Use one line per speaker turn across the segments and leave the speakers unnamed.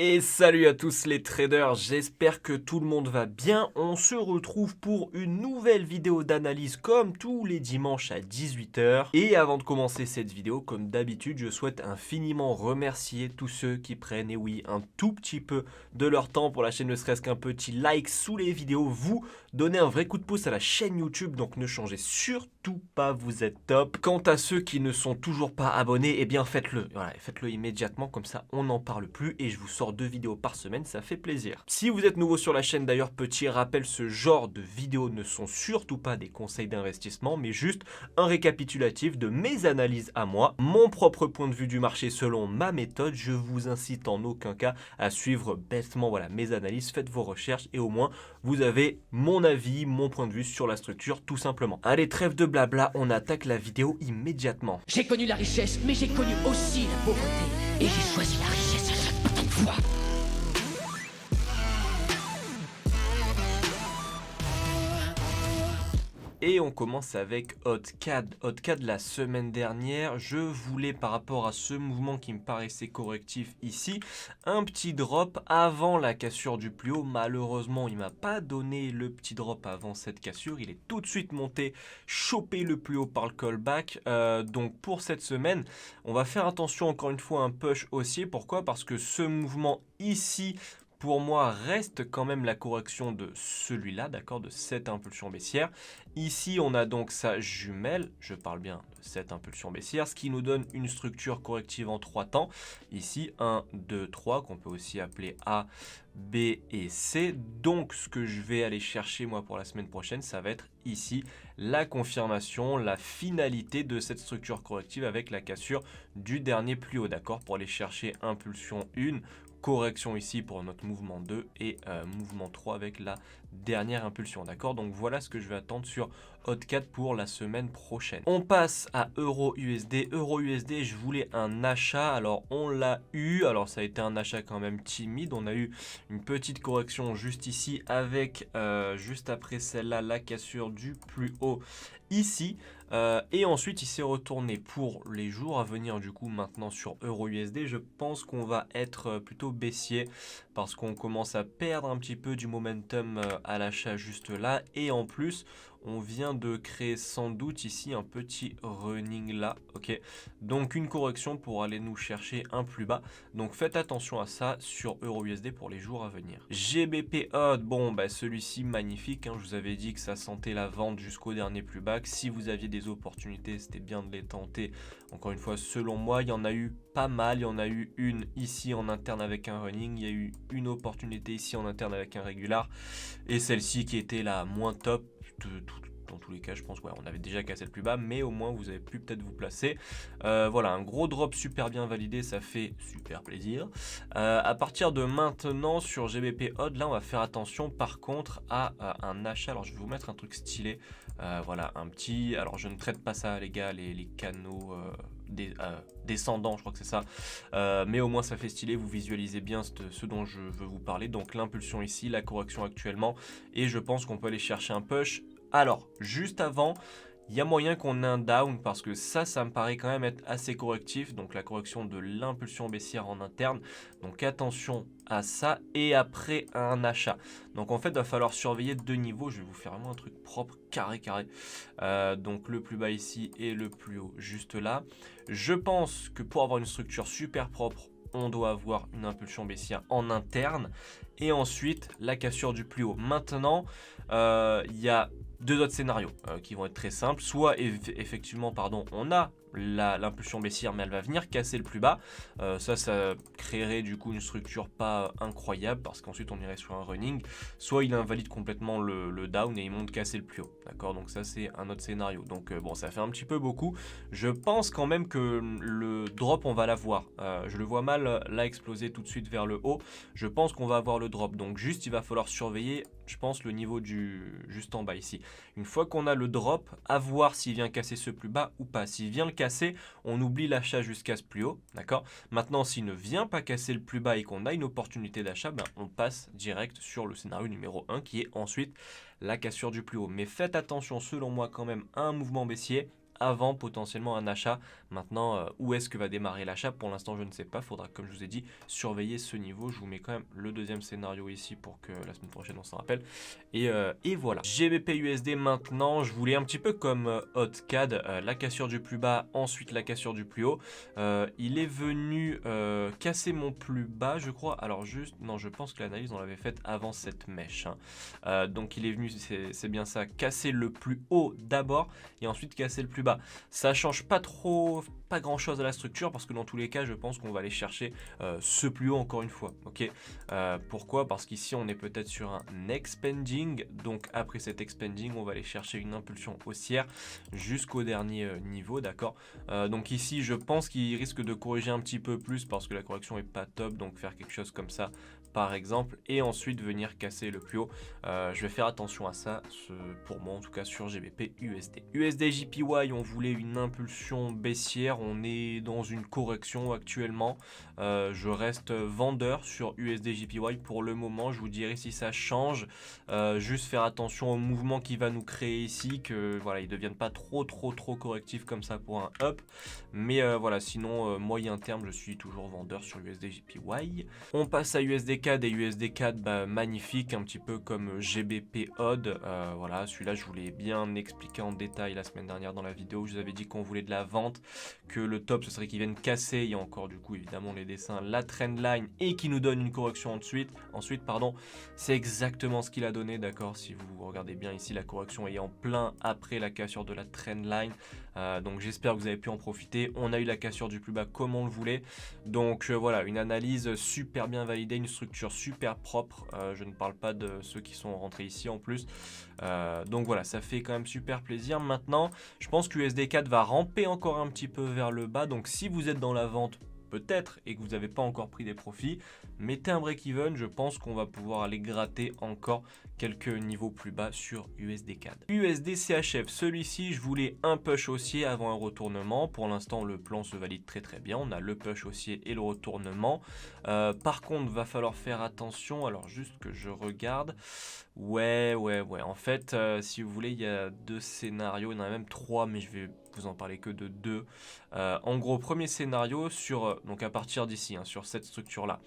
Et salut à tous les traders, j'espère que tout le monde va bien. On se retrouve pour une nouvelle vidéo d'analyse comme tous les dimanches à 18 h. Et avant de commencer cette vidéo, comme d'habitude, je souhaite infiniment remercier tous ceux qui prennent, et oui, un tout petit peu de leur temps pour la chaîne, ne serait-ce qu'un petit like sous les vidéos. Vous donnez un vrai coup de pouce à la chaîne YouTube, donc ne changez surtout pas, vous êtes top. Quant à ceux qui ne sont toujours pas abonnés, eh bien faites-le. Voilà, faites-le immédiatement, comme ça on n'en parle plus et je vous sors 2 vidéos par semaine, ça fait plaisir. Si vous êtes nouveau sur la chaîne d'ailleurs, petit rappel, ce genre de vidéos ne sont surtout pas des conseils d'investissement, mais juste un récapitulatif de mes analyses à moi, mon propre point de vue du marché selon ma méthode. Je vous incite en aucun cas à suivre bêtement mes analyses, faites vos recherches et au moins vous avez mon avis, mon point de vue sur la structure tout simplement. Allez, trêve de blabla, on attaque la vidéo immédiatement.
J'ai connu la richesse, mais j'ai connu aussi la pauvreté. Et j'ai choisi la richesse à chaque putain de fois.
Et on commence avec Hotcad. Hotcad la semaine dernière, je voulais par rapport à ce mouvement qui me paraissait correctif ici, un petit drop avant la cassure du plus haut. Malheureusement, il m'a pas donné le petit drop avant cette cassure. Il est tout de suite monté, chopé le plus haut par le callback. Donc pour cette semaine, on va faire attention encore une fois à un push haussier. Pourquoi? Parce que ce mouvement ici, pour moi, reste quand même la correction de celui-là, d'accord, de cette impulsion baissière. Ici, on a donc sa jumelle, je parle bien de cette impulsion baissière, ce qui nous donne une structure corrective en 3 temps. Ici, 1, 2, 3, qu'on peut aussi appeler A, B et C. Donc, ce que je vais aller chercher, moi, pour la semaine prochaine, ça va être ici la confirmation, la finalité de cette structure corrective avec la cassure du dernier plus haut, d'accord, pour aller chercher impulsion 1, correction ici pour notre mouvement 2 et mouvement 3 avec la dernière impulsion, d'accord. Donc voilà ce que je vais attendre sur Hotcad pour la semaine prochaine. On passe à Euro-USD. Euro-USD, je voulais un achat, alors on l'a eu. Alors ça a été un achat quand même timide, on a eu une petite correction juste ici avec juste après celle-là la cassure du plus haut ici. Et ensuite il s'est retourné pour les jours à venir. Du coup maintenant sur Euro-USD, je pense qu'on va être plutôt baissier parce qu'on commence à perdre un petit peu du momentum à l'achat juste là, et en plus on vient de créer sans doute ici un petit running là, ok, donc une correction pour aller nous chercher un plus bas. Donc faites attention à ça sur Euro-USD pour les jours à venir. GBP Odd, bon celui-ci magnifique, hein, je vous avais dit que ça sentait la vente jusqu'au dernier plus bas, que si vous aviez des opportunités c'était bien de les tenter. Encore une fois, selon moi, il y en a eu pas mal. Il y en a eu une ici en interne avec un running, il y a eu une opportunité ici en interne avec un régular, et celle-ci qui était la moins top. Dans tous les cas, je pense on avait déjà cassé le plus bas, mais au moins vous avez pu peut-être vous placer. Voilà, un gros drop super bien validé, ça fait super plaisir. À partir de maintenant sur GBP Odd, là on va faire attention par contre à un achat. Alors je vais vous mettre un truc stylé. Voilà, un petit, alors je ne traite pas ça les gars, les canaux descendants, je crois que c'est ça, mais au moins ça fait stylé, vous visualisez bien ce dont je veux vous parler. Donc l'impulsion ici, la correction actuellement, et je pense qu'on peut aller chercher un push. Alors juste avant, il y a moyen qu'on ait un down parce que ça me paraît quand même être assez correctif. Donc la correction de l'impulsion baissière en interne. Donc attention à ça. Et après un achat. Donc en fait il va falloir surveiller 2 niveaux. Je vais vous faire vraiment un truc propre, carré. Donc le plus bas ici et le plus haut juste là. Je pense que pour avoir une structure super propre, on doit avoir une impulsion baissière en interne. Et ensuite la cassure du plus haut. Maintenant il y a 2 autres scénarios qui vont être très simples. Soit effectivement on a l'impulsion baissière mais elle va venir casser le plus bas. Ça créerait du coup une structure pas incroyable parce qu'ensuite on irait sur un running. Soit il invalide complètement le down et il monte casser le plus haut. D'accord, donc ça c'est un autre scénario. Donc bon, ça fait un petit peu beaucoup. Je pense quand même que le drop on va l'avoir. Je le vois mal là exploser tout de suite vers le haut. Je pense qu'on va avoir le drop. Donc juste il va falloir surveiller, je pense, le niveau du juste en bas ici. Une fois qu'on a le drop, à voir s'il vient casser ce plus bas ou pas. S'il vient le casser, on oublie l'achat jusqu'à ce plus haut, d'accord. Maintenant, s'il ne vient pas casser le plus bas et qu'on a une opportunité d'achat, on passe direct sur le scénario numéro 1 qui est ensuite la cassure du plus haut. Mais faites attention selon moi quand même à un mouvement baissier, avant potentiellement un achat. Maintenant, où est-ce que va démarrer l'achat? Pour l'instant, je ne sais pas. Faudra, comme je vous ai dit, surveiller ce niveau. Je vous mets quand même le deuxième scénario ici pour que la semaine prochaine on s'en rappelle. Et voilà. GBP USD maintenant, je voulais un petit peu comme HotCAD, la cassure du plus bas, ensuite la cassure du plus haut. Il est venu casser mon plus bas, je crois. Alors juste, non, je pense que l'analyse on l'avait faite avant cette mèche. Hein. Donc il est venu, c'est bien ça, casser le plus haut d'abord et ensuite casser le plus bas. Ça change pas grand chose à la structure parce que dans tous les cas, je pense qu'on va aller chercher ce plus haut encore une fois. Ok. Pourquoi? Parce qu'ici on est peut-être sur un expanding. Donc après cet expanding, on va aller chercher une impulsion haussière jusqu'au dernier niveau, d'accord. Donc ici, je pense qu'il risque de corriger un petit peu plus parce que la correction est pas top. Donc faire quelque chose comme ça, par exemple, et ensuite venir casser le plus haut. Je vais faire attention à ça, pour moi en tout cas sur GBP USD. USD JPY, on voulait une impulsion baissière, on est dans une correction actuellement. Je reste vendeur sur USD JPY pour le moment. Je vous dirai si ça change. Juste faire attention au mouvement qui va nous créer ici, que voilà, ils deviennent pas trop correctifs comme ça pour un up. Mais voilà, sinon moyen terme, je suis toujours vendeur sur USD JPY. On passe à USD CAD et USD CAD, bah, magnifique, un petit peu comme GBP Odd. Voilà, celui-là, je vous l'ai bien expliqué en détail la semaine dernière dans la vidéo. Je vous avais dit qu'on voulait de la vente, que le top ce serait qu'il vienne casser. Il y a encore du coup évidemment les dessins, la trendline et qui nous donne une correction ensuite pardon, c'est exactement ce qu'il a donné, d'accord. Si vous regardez bien ici, la correction est en plein après la cassure de la trendline. Donc j'espère que vous avez pu en profiter. On a eu la cassure du plus bas comme on le voulait. Donc voilà, une analyse super bien validée, une structure super propre. Je ne parle pas de ceux qui sont rentrés ici en plus. Donc voilà, ça fait quand même super plaisir. Maintenant, je pense que USD 4 va ramper encore un petit peu vers le bas. Donc si vous êtes dans la vente, peut-être, et que vous n'avez pas encore pris des profits, mettez un break-even, je pense qu'on va pouvoir aller gratter encore quelques niveaux plus bas sur USD CAD. USD CHF, celui-ci, je voulais un push haussier avant un retournement. Pour l'instant, le plan se valide très bien. On a le push haussier et le retournement. Par contre, va falloir faire attention. Alors, juste que je regarde. Ouais. En fait, si vous voulez, il y a deux scénarios. Il y en a même trois, mais je vais vous en parler que de deux. En gros, premier scénario sur donc à partir d'ici, hein, sur cette structure là.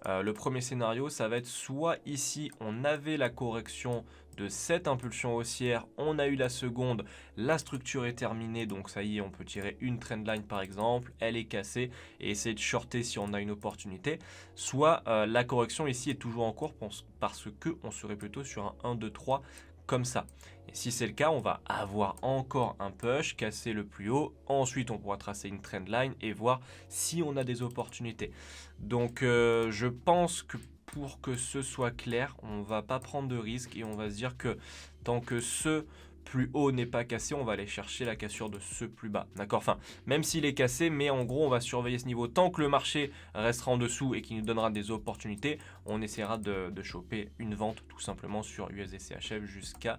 Le premier scénario, ça va être soit ici on avait la correction de cette impulsion haussière, on a eu la seconde, la structure est terminée, donc ça y est, on peut tirer une trendline par exemple, elle est cassée et essayer de shorter si on a une opportunité. Soit la correction ici est toujours en cours parce que on serait plutôt sur un 1, 2, 3 comme ça. Et si c'est le cas, on va avoir encore un push, casser le plus haut. Ensuite, on pourra tracer une trendline et voir si on a des opportunités. Donc, je pense que pour que ce soit clair, on va pas prendre de risques et on va se dire que tant que ce plus haut n'est pas cassé, on va aller chercher la cassure de ce plus bas. D'accord? Enfin, même s'il est cassé, mais en gros, on va surveiller ce niveau. Tant que le marché restera en dessous et qu'il nous donnera des opportunités, on essaiera de choper une vente tout simplement sur USD CHF jusqu'à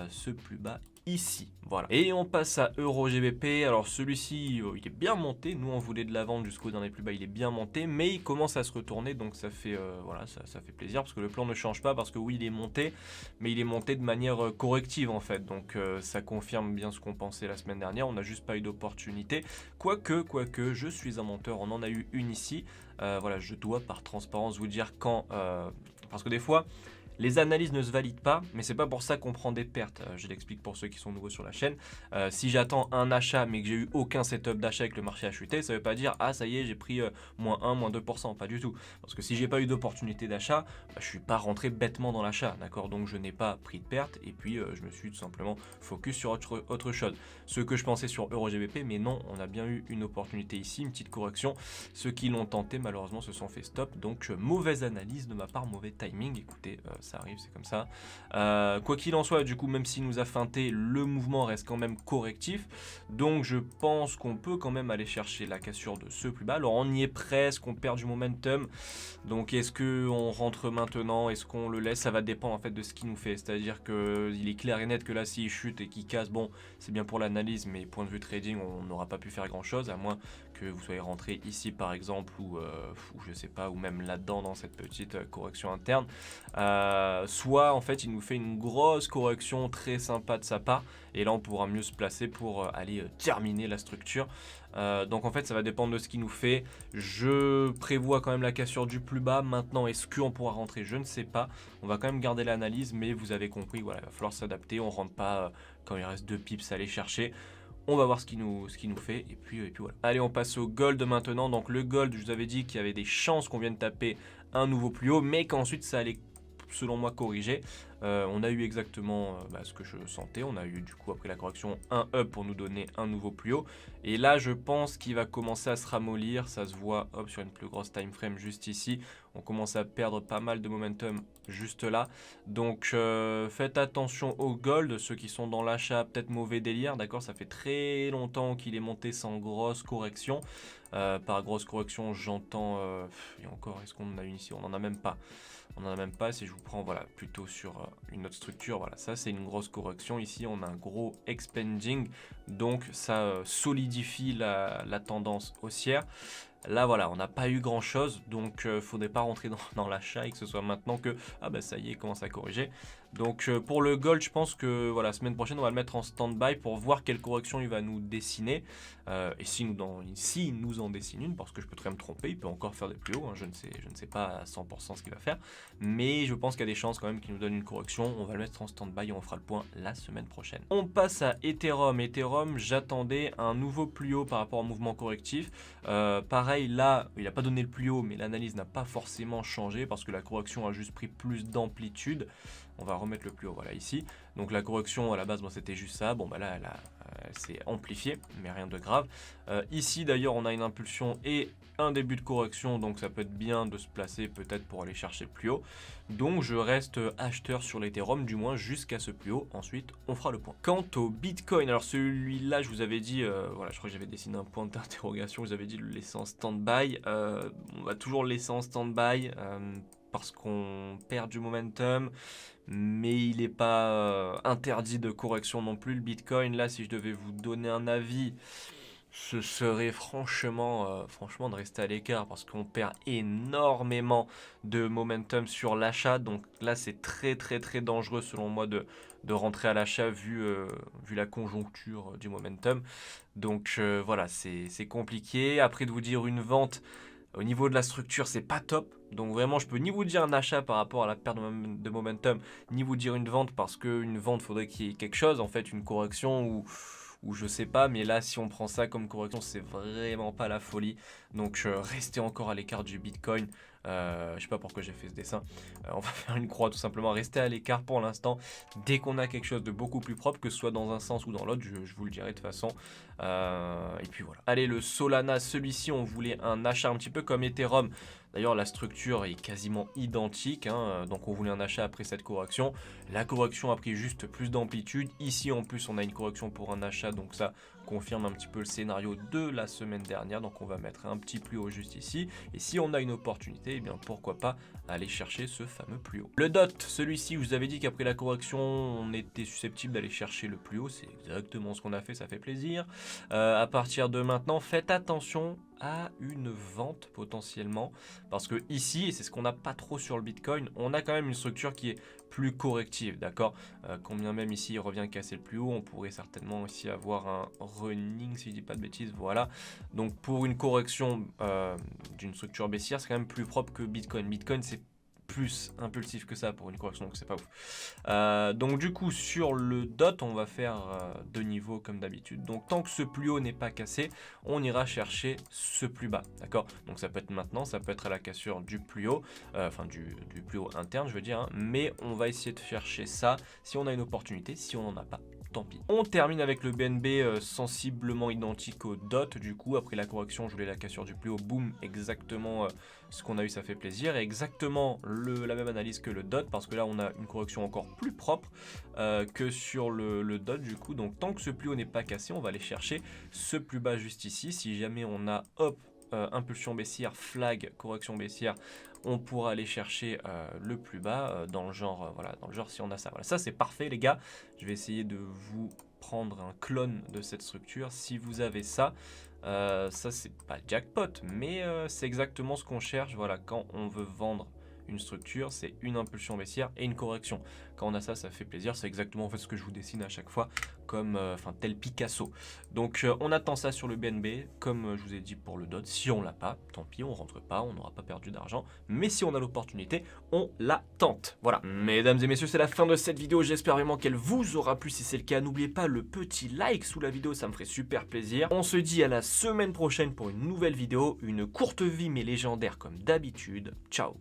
ce plus bas ici. Voilà. Et on passe à Euro GBP. Alors celui-ci, il est bien monté. Nous, on voulait de la vente jusqu'au dernier plus bas. Il est bien monté, mais il commence à se retourner. Donc ça fait, voilà, ça fait plaisir parce que le plan ne change pas. Parce que oui, il est monté, mais il est monté de manière corrective en fait. Donc ça confirme bien ce qu'on pensait la semaine dernière. On n'a juste pas eu d'opportunité. Quoique, je suis un menteur. On en a eu une ici. Voilà, je dois par transparence vous dire quand... parce que des fois... Les analyses ne se valident pas, mais c'est pas pour ça qu'on prend des pertes. Je l'explique pour ceux qui sont nouveaux sur la chaîne. Si j'attends un achat, mais que j'ai eu aucun setup d'achat et que le marché a chuté, ça veut pas dire ah ça y est j'ai pris moins 1, moins 2%, pas du tout. Parce que si j'ai pas eu d'opportunité d'achat, bah, je suis pas rentré bêtement dans l'achat, d'accord. Donc je n'ai pas pris de perte et puis je me suis tout simplement focus sur autre chose. Ce que je pensais sur EuroGBP, mais non, on a bien eu une opportunité ici, une petite correction. Ceux qui l'ont tenté malheureusement se sont fait stop. Donc mauvaise analyse de ma part, mauvais timing. Écoutez. Ça arrive, c'est comme ça. Quoi qu'il en soit, du coup, même s'il nous a feinté, le mouvement reste quand même correctif. Donc, je pense qu'on peut quand même aller chercher la cassure de ce plus bas. Alors, on y est presque, on perd du momentum. Donc, est-ce qu'on rentre maintenant? Est-ce qu'on le laisse? Ça va dépendre en fait de ce qu'il nous fait. C'est-à-dire qu'il est clair et net que là, s'il chute et qu'il casse, bon, c'est bien pour l'analyse, mais point de vue trading, on n'aura pas pu faire grand-chose, à moins que vous soyez rentré ici par exemple ou je sais pas, ou même là-dedans dans cette petite correction interne, soit en fait il nous fait une grosse correction très sympa de sa part et là on pourra mieux se placer pour aller terminer la structure. Donc en fait ça va dépendre de ce qu'il nous fait. Je prévois quand même la cassure du plus bas. Maintenant est-ce qu'on pourra rentrer? Je ne sais pas. On va quand même garder l'analyse, mais vous avez compris, voilà, il va falloir s'adapter. On rentre pas quand il reste 2 pips à aller chercher. On va voir ce qu'il nous fait et puis voilà. Allez, on passe au gold maintenant. Donc le gold, je vous avais dit qu'il y avait des chances qu'on vienne taper un nouveau plus haut, mais qu'ensuite ça allait selon moi corriger. On a eu exactement ce que je sentais. On a eu du coup après la correction un up pour nous donner un nouveau plus haut. Et là je pense qu'il va commencer à se ramollir. Ça se voit hop, sur une plus grosse time frame juste ici. On commence à perdre pas mal de momentum juste là. Donc faites attention au gold. Ceux qui sont dans l'achat, peut-être mauvais délire. D'accord, ça fait très longtemps qu'il est monté sans grosse correction. Par grosse correction j'entends... et encore, est-ce qu'on en a une ici? On n'en a même pas. On n'en a même pas. Si je vous prends voilà, plutôt sur une autre structure, voilà, ça c'est une grosse correction. Ici on a un gros expanding, donc ça solidifie la tendance haussière. Là voilà, on n'a pas eu grand chose, donc faudrait pas rentrer dans l'achat et que ce soit maintenant que ah bah ça y est, il commence à corriger. Donc pour le gold, je pense que voilà, semaine prochaine on va le mettre en stand-by pour voir quelle correction il va nous dessiner. Et s'il nous en dessine une, parce que je peux très bien me tromper, il peut encore faire des plus hauts, hein, je ne sais pas à 100% ce qu'il va faire, mais je pense qu'il y a des chances quand même qu'il nous donne une correction. On va le mettre en stand-by et on fera le point la semaine prochaine. On passe à Ethereum. Ethereum, j'attendais un nouveau plus haut par rapport au mouvement correctif. Pareil, là, il n'a pas donné le plus haut, mais l'analyse n'a pas forcément changé parce que la correction a juste pris plus d'amplitude. On va remettre le plus haut, voilà, ici. Donc la correction, à la base, bon, c'était juste ça. Bon, bah là, elle s'est amplifiée, mais rien de grave. Ici, d'ailleurs, on a une impulsion et un début de correction, donc ça peut être bien de se placer peut-être pour aller chercher le plus haut. Donc je reste acheteur sur l'Ethereum, du moins jusqu'à ce plus haut. Ensuite, on fera le point. Quant au Bitcoin, alors celui-là, je vous avais dit, voilà, je crois que j'avais dessiné un point d'interrogation. Je vous avais dit de le laisser en stand-by. On va toujours le laisser en stand-by parce qu'on perd du momentum. Mais il n'est pas interdit de correction non plus. Le Bitcoin, là, si je devais vous donner un avis, ce serait franchement de rester à l'écart parce qu'on perd énormément de momentum sur l'achat. Donc là, c'est très très très dangereux selon moi de rentrer à l'achat vu la conjoncture du momentum. Donc voilà, c'est compliqué. Après de vous dire une vente, au niveau de la structure, c'est pas top. Donc vraiment, je peux ni vous dire un achat par rapport à la perte de momentum, ni vous dire une vente parce qu'une vente, faudrait qu'il y ait quelque chose, en fait, une correction ou je sais pas. Mais là, si on prend ça comme correction, c'est vraiment pas la folie. Donc restez encore à l'écart du Bitcoin. Je sais pas pourquoi j'ai fait ce dessin. On va faire une croix tout simplement. Restez à l'écart pour l'instant. Dès qu'on a quelque chose de beaucoup plus propre, que ce soit dans un sens ou dans l'autre, je vous le dirai de toute façon. Et puis voilà. Allez, le Solana, celui-ci, on voulait un achat un petit peu comme Ethereum. D'ailleurs, la structure est quasiment identique, hein, donc on voulait un achat après cette correction. La correction a pris juste plus d'amplitude. Ici, en plus, on a une correction pour un achat, donc ça confirme un petit peu le scénario de la semaine dernière. Donc on va mettre un petit plus haut juste ici. Et si on a une opportunité, eh bien pourquoi pas aller chercher ce fameux plus haut. Le DOT, celui-ci, je vous avais dit qu'après la correction, on était susceptible d'aller chercher le plus haut. C'est exactement ce qu'on a fait, ça fait plaisir. À partir de maintenant, faites attention à une vente potentiellement parce que ici, et c'est ce qu'on n'a pas trop sur le Bitcoin, on a quand même une structure qui est plus corrective, d'accord, combien même ici il revient casser le plus haut, on pourrait certainement ici avoir un running si je dis pas de bêtises, voilà. Donc pour une correction d'une structure baissière, c'est quand même plus propre que Bitcoin. Bitcoin, c'est plus impulsif que ça pour une correction, donc c'est pas ouf. Donc du coup sur le DOT on va faire deux niveaux comme d'habitude. Donc tant que ce plus haut n'est pas cassé, on ira chercher ce plus bas, d'accord. Donc ça peut être maintenant, ça peut être à la cassure du plus haut, enfin du plus haut interne je veux dire, hein, mais on va essayer de chercher ça si on a une opportunité. Si on n'en a pas, tant pis. On termine avec le BNB sensiblement identique au DOT. Du coup après la correction je voulais la cassure du plus haut, boum, exactement ce qu'on a eu, ça fait plaisir. Et exactement la même analyse que le DOT, parce que là on a une correction encore plus propre que sur le DOT du coup. Donc tant que ce plus haut n'est pas cassé, on va aller chercher ce plus bas juste ici. Si jamais on a hop impulsion baissière, flag, correction baissière, on pourra aller chercher le plus bas dans le genre voilà, dans le genre si on a ça. Voilà, ça c'est parfait les gars. Je vais essayer de vous prendre un clone de cette structure. Si vous avez ça, Ça c'est pas jackpot, mais c'est exactement ce qu'on cherche. Voilà, quand on veut vendre une structure, c'est une impulsion baissière et une correction. Quand on a ça, ça fait plaisir. C'est exactement en fait ce que je vous dessine à chaque fois, comme tel Picasso. Donc on attend ça sur le BNB, comme je vous ai dit pour le DOT. Si on l'a pas, tant pis, on rentre pas, on n'aura pas perdu d'argent. Mais si on a l'opportunité, on la tente. Voilà. Mesdames et messieurs, c'est la fin de cette vidéo. J'espère vraiment qu'elle vous aura plu. Si c'est le cas, n'oubliez pas le petit like sous la vidéo, ça me ferait super plaisir. On se dit à la semaine prochaine pour une nouvelle vidéo, une courte vie mais légendaire comme d'habitude. Ciao.